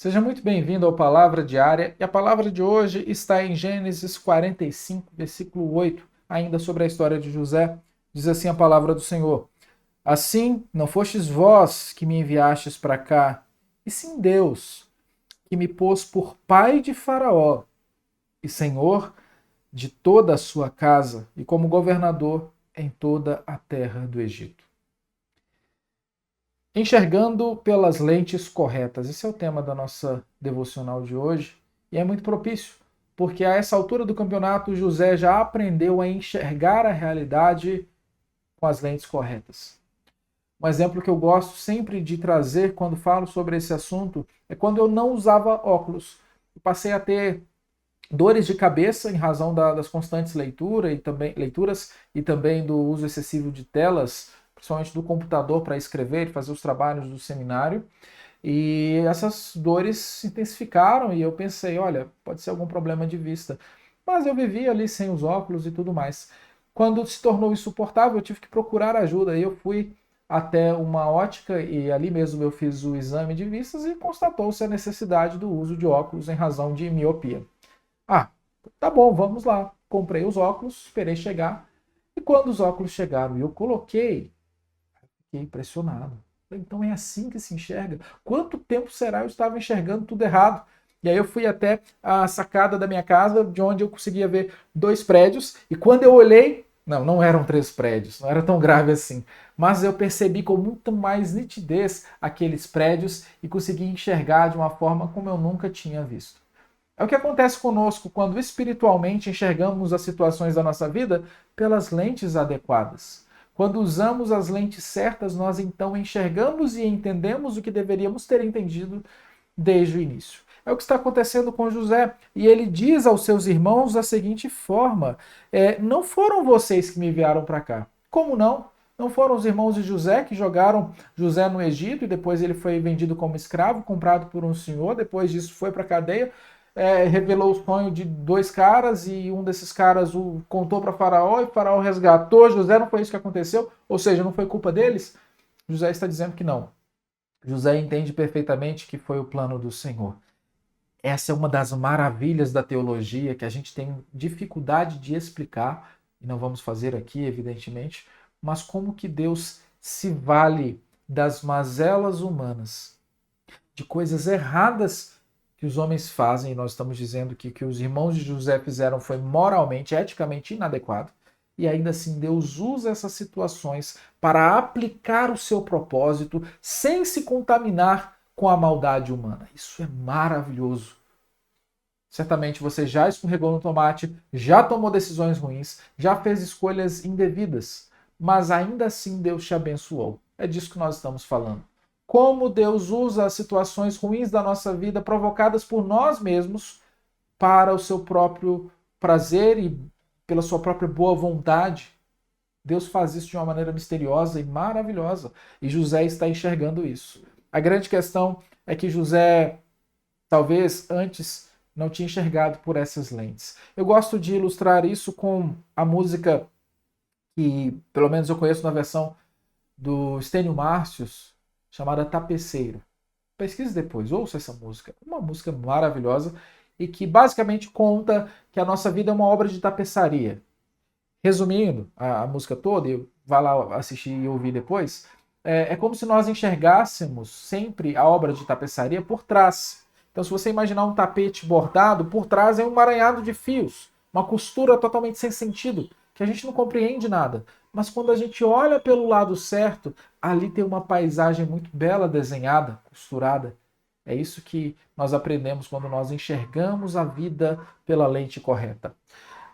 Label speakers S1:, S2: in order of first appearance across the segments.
S1: Seja muito bem-vindo ao Palavra Diária, e a palavra de hoje está em Gênesis 45, versículo 8, ainda sobre a história de José. Diz assim a palavra do Senhor: Assim, não fostes vós que me enviastes para cá, e sim Deus, que me pôs por pai de Faraó e senhor de toda a sua casa, e como governador em toda a terra do Egito. Enxergando pelas lentes corretas. Esse é o tema da nossa devocional de hoje e é muito propício, porque a essa altura do campeonato José já aprendeu a enxergar a realidade com as lentes corretas. Um exemplo que eu gosto sempre de trazer quando falo sobre esse assunto é quando eu não usava óculos. Eu passei a ter dores de cabeça em razão das constantes leituras e também do uso excessivo de telas, principalmente do computador para escrever e fazer os trabalhos do seminário. E essas dores se intensificaram e eu pensei, olha, pode ser algum problema de vista. Mas eu vivia ali sem os óculos e tudo mais. Quando se tornou insuportável, eu tive que procurar ajuda. E eu fui até uma ótica e ali mesmo eu fiz o exame de vistas e constatou-se a necessidade do uso de óculos em razão de miopia. Ah, tá bom, vamos lá. Comprei os óculos, esperei chegar. E quando os óculos chegaram e eu coloquei, fiquei impressionado. Então é assim que se enxerga? Quanto tempo será eu estava enxergando tudo errado? E aí eu fui até a sacada da minha casa, de onde eu conseguia ver dois prédios, e quando eu olhei, não eram três prédios, não era tão grave assim, mas eu percebi com muito mais nitidez aqueles prédios e consegui enxergar de uma forma como eu nunca tinha visto. É o que acontece conosco quando espiritualmente enxergamos as situações da nossa vida pelas lentes adequadas. Quando usamos as lentes certas, nós então enxergamos e entendemos o que deveríamos ter entendido desde o início. É o que está acontecendo com José. E ele diz aos seus irmãos da seguinte forma: não foram vocês que me enviaram para cá. Como não? Não foram os irmãos de José que jogaram José no Egito e depois ele foi vendido como escravo, comprado por um senhor, depois disso foi para a cadeia, revelou o sonho de dois caras e um desses caras o contou para Faraó e Faraó resgatou José. Não foi isso que aconteceu? Ou seja, não foi culpa deles? José está dizendo que não. José entende perfeitamente que foi o plano do Senhor. Essa é uma das maravilhas da teologia que a gente tem dificuldade de explicar, e não vamos fazer aqui, evidentemente, mas como que Deus se vale das mazelas humanas, de coisas erradas que os homens fazem, e nós estamos dizendo que o que os irmãos de José fizeram foi moralmente, eticamente inadequado, e ainda assim Deus usa essas situações para aplicar o seu propósito sem se contaminar com a maldade humana. Isso é maravilhoso. Certamente você já escorregou no tomate, já tomou decisões ruins, já fez escolhas indevidas, mas ainda assim Deus te abençoou. É disso que nós estamos falando. Como Deus usa as situações ruins da nossa vida provocadas por nós mesmos para o seu próprio prazer e pela sua própria boa vontade. Deus faz isso de uma maneira misteriosa e maravilhosa. E José está enxergando isso. A grande questão é que José, talvez antes, não tinha enxergado por essas lentes. Eu gosto de ilustrar isso com a música que, pelo menos eu conheço na versão do Stênio Márcios, chamada Tapeceiro. Pesquise depois, ouça essa música. Uma música maravilhosa e que basicamente conta que a nossa vida é uma obra de tapeçaria. Resumindo a música toda, e vá lá assistir e ouvir depois, é como se nós enxergássemos sempre a obra de tapeçaria por trás. Então, se você imaginar um tapete bordado, por trás é um emaranhado de fios, uma costura totalmente sem sentido, que a gente não compreende nada. Mas quando a gente olha pelo lado certo, ali tem uma paisagem muito bela desenhada, costurada. É isso que nós aprendemos quando nós enxergamos a vida pela lente correta.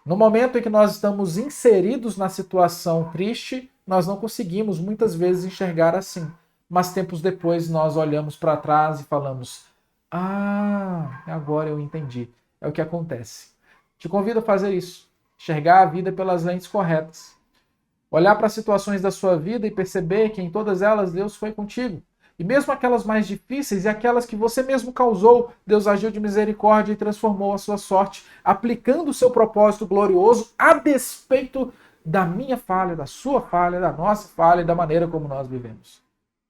S1: No momento em que nós estamos inseridos na situação triste, nós não conseguimos muitas vezes enxergar assim. Mas tempos depois nós olhamos para trás e falamos: Ah, agora eu entendi. É o que acontece. Te convido a fazer isso. Enxergar a vida pelas lentes corretas. Olhar para as situações da sua vida e perceber que em todas elas Deus foi contigo. E mesmo aquelas mais difíceis e aquelas que você mesmo causou, Deus agiu de misericórdia e transformou a sua sorte, aplicando o seu propósito glorioso a despeito da minha falha, da sua falha, da nossa falha e da maneira como nós vivemos.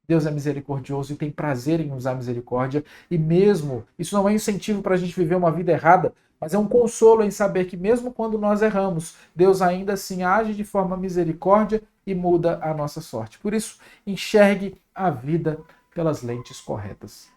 S1: Deus é misericordioso e tem prazer em usar misericórdia, e mesmo, isso não é incentivo para a gente viver uma vida errada, mas é um consolo em saber que mesmo quando nós erramos, Deus ainda assim age de forma misericórdia e muda a nossa sorte. Por isso, enxergue a vida pelas lentes corretas.